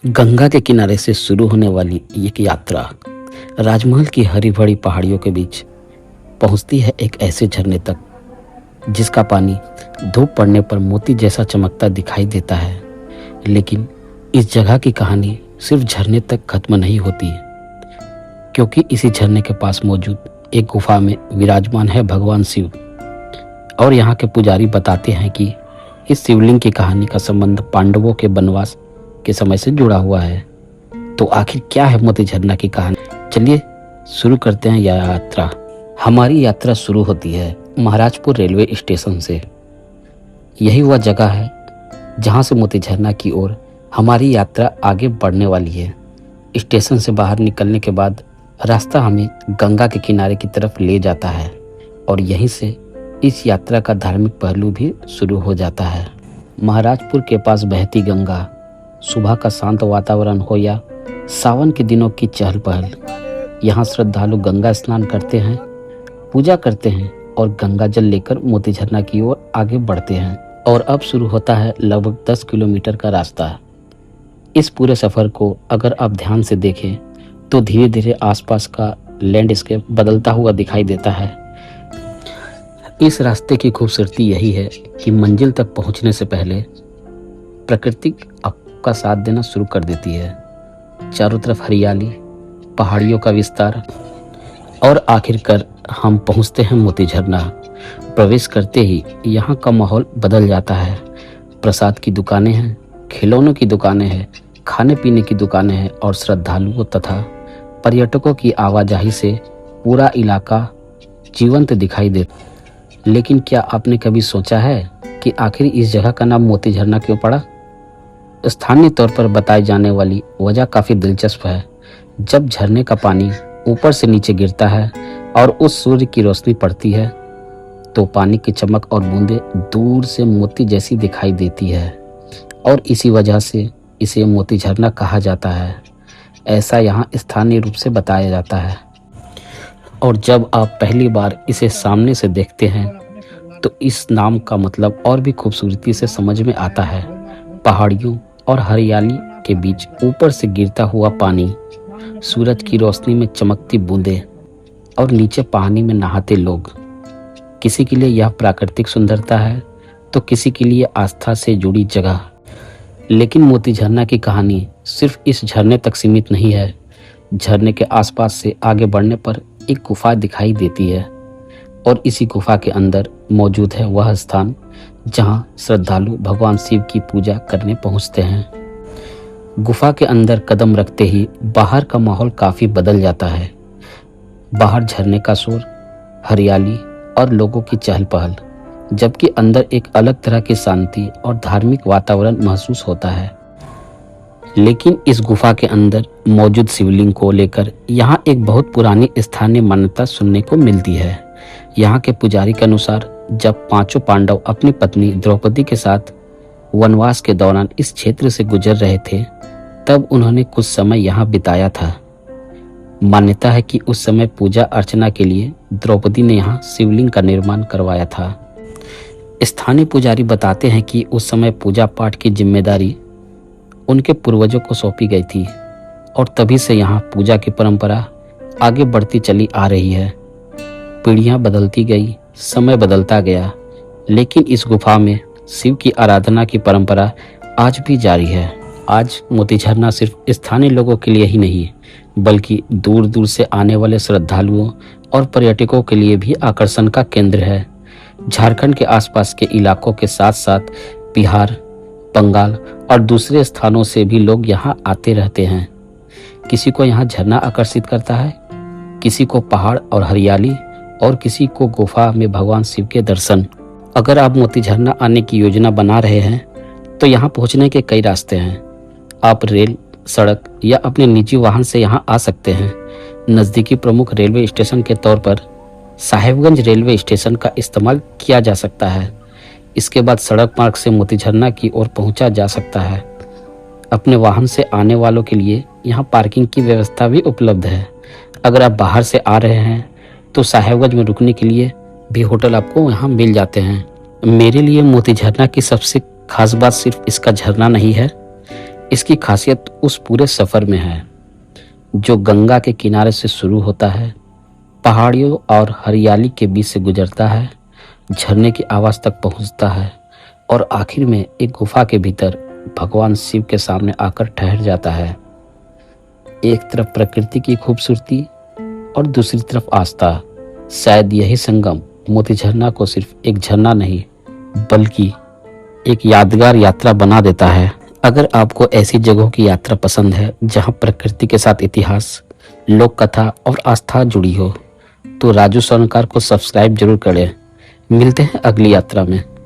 गंगा के किनारे से शुरू होने वाली एक यात्रा राजमहल की हरी भरी पहाड़ियों के बीच पहुंचती है एक ऐसे झरने तक जिसका पानी धूप पड़ने पर मोती जैसा चमकता दिखाई देता है। लेकिन इस जगह की कहानी सिर्फ झरने तक खत्म नहीं होती, क्योंकि इसी झरने के पास मौजूद एक गुफा में विराजमान है भगवान शिव। और यहाँ के पुजारी बताते हैं कि इस शिवलिंग की कहानी का संबंध पांडवों के वनवास के समय से जुड़ा हुआ है। तो आखिर क्या है मोती झरना की कहानी? चलिए शुरू करते हैं यह यात्रा। हमारी यात्रा शुरू होती है महाराजपुर रेलवे स्टेशन से। यही वह जगह है जहां से मोती झरना की ओर हमारी यात्रा आगे बढ़ने वाली है। स्टेशन से बाहर निकलने के बाद रास्ता हमें गंगा के किनारे की तरफ ले जाता है और यहीं से इस यात्रा का धार्मिक पहलू भी शुरू हो जाता है। महाराजपुर के पास बहती गंगा, सुबह का शांत वातावरण हो या सावन के दिनों की चहल पहल, यहाँ श्रद्धालु गंगा स्नान करते हैं, पूजा करते हैं और गंगा जल लेकर मोती झरना की ओर आगे बढ़ते हैं। और अब शुरू होता है लगभग 10 किलोमीटर का रास्ता। इस पूरे सफर को अगर आप ध्यान से देखें तो धीरे धीरे आसपास का लैंडस्केप बदलता हुआ दिखाई देता है। इस रास्ते की खूबसूरती यही है कि मंजिल तक पहुंचने से पहले प्रकृति आपका साथ देना शुरू कर देती है। चारों तरफ हरियाली, पहाड़ियों का विस्तार और आखिरकार हम पहुंचते हैं मोती झरना। प्रवेश करते ही यहाँ का माहौल बदल जाता है। प्रसाद की दुकानें हैं, खिलौनों की दुकानें हैं, खाने पीने की दुकानें हैं और श्रद्धालुओं तथा पर्यटकों की आवाजाही से पूरा इलाका जीवंत दिखाई देता। लेकिन क्या आपने कभी सोचा है कि आखिर इस जगह का नाम मोती झरना क्यों पड़ा? स्थानीय तौर पर बताई जाने वाली वजह काफ़ी दिलचस्प है। जब झरने का पानी ऊपर से नीचे गिरता है और उस सूर्य की रोशनी पड़ती है तो पानी की चमक और बूंदें दूर से मोती जैसी दिखाई देती है और इसी वजह से इसे मोती झरना कहा जाता है। ऐसा यहाँ स्थानीय रूप से बताया जाता है। और जब आप पहली बार इसे सामने से देखते हैं तो इस नाम का मतलब और भी खूबसूरती से समझ में आता है। पहाड़ियों और हरियाली के बीच ऊपर से गिरता हुआ पानी, सूरज की रोशनी में चमकती बूंदें और नीचे पानी में नहाते लोग। किसी के लिए यह प्राकृतिक सुंदरता है तो किसी के लिए आस्था से जुड़ी जगह। लेकिन मोती झरना की कहानी सिर्फ इस झरने तक सीमित नहीं है। झरने के आसपास से आगे बढ़ने पर एक गुफा दिखाई देती है और इसी गुफा के अंदर मौजूद है वह स्थान जहां श्रद्धालु भगवान शिव की पूजा करने पहुंचते हैं। गुफा के अंदर कदम रखते ही बाहर का माहौल काफी बदल जाता है। बाहर झरने का शोर, हरियाली और लोगों की चहल पहल, जबकि अंदर एक अलग तरह की शांति और धार्मिक वातावरण महसूस होता है। लेकिन इस गुफा के अंदर मौजूद शिवलिंग को लेकर यहाँ एक बहुत पुरानी स्थानीय मान्यता सुनने को मिलती है। यहाँ के पुजारी के अनुसार जब पांचों पांडव अपनी पत्नी द्रौपदी के साथ वनवास के दौरान इस क्षेत्र से गुजर रहे थे तब उन्होंने कुछ समय यहाँ बिताया था। मान्यता है कि उस समय पूजा अर्चना के लिए द्रौपदी ने यहाँ शिवलिंग का निर्माण करवाया था। स्थानीय पुजारी बताते हैं कि उस समय पूजा पाठ की जिम्मेदारी उनके पूर्वजों को सौंपी गई थी और तभी से यहाँ पूजा की परंपरा आगे बढ़ती चली आ रही है। पीढ़ियाँ बदलती गई, समय बदलता गया, लेकिन इस गुफा में शिव की आराधना की परंपरा आज भी जारी है। आज मोती झरना सिर्फ स्थानीय लोगों के लिए ही नहीं बल्कि दूर दूर से आने वाले श्रद्धालुओं और पर्यटकों के लिए भी आकर्षण का केंद्र है। झारखंड के आसपास के इलाकों के साथ साथ बिहार, बंगाल और दूसरे स्थानों से भी लोग यहाँ आते रहते हैं। किसी को यहाँ झरना आकर्षित करता है, किसी को पहाड़ और हरियाली और किसी को गुफा में भगवान शिव के दर्शन। अगर आप मोती झरना आने की योजना बना रहे हैं तो यहाँ पहुँचने के कई रास्ते हैं। आप रेल, सड़क या अपने निजी वाहन से यहाँ आ सकते हैं। नज़दीकी प्रमुख रेलवे स्टेशन के तौर पर साहेबगंज रेलवे स्टेशन का इस्तेमाल किया जा सकता है। इसके बाद सड़क मार्ग से मोती झरना की ओर पहुँचा जा सकता है। अपने वाहन से आने वालों के लिए यहाँ पार्किंग की व्यवस्था भी उपलब्ध है। अगर आप बाहर से आ रहे हैं तो साहेबगंज में रुकने के लिए भी होटल आपको यहाँ मिल जाते हैं। मेरे लिए मोती झरना की सबसे खास बात सिर्फ इसका झरना नहीं है, इसकी खासियत उस पूरे सफ़र में है जो गंगा के किनारे से शुरू होता है, पहाड़ियों और हरियाली के बीच से गुजरता है, झरने की आवाज़ तक पहुंचता है और आखिर में एक गुफा के भीतर भगवान शिव के सामने आकर ठहर जाता है। एक तरफ प्रकृति की खूबसूरती और दूसरी तरफ आस्था। शायद यही संगम मोती झरना को सिर्फ एक झरना नहीं बल्कि एक यादगार यात्रा बना देता है। अगर आपको ऐसी जगहों की यात्रा पसंद है जहां प्रकृति के साथ इतिहास, लोक कथा और आस्था जुड़ी हो तो राजू स्वर्णकार को सब्सक्राइब जरूर करें। मिलते हैं अगली यात्रा में।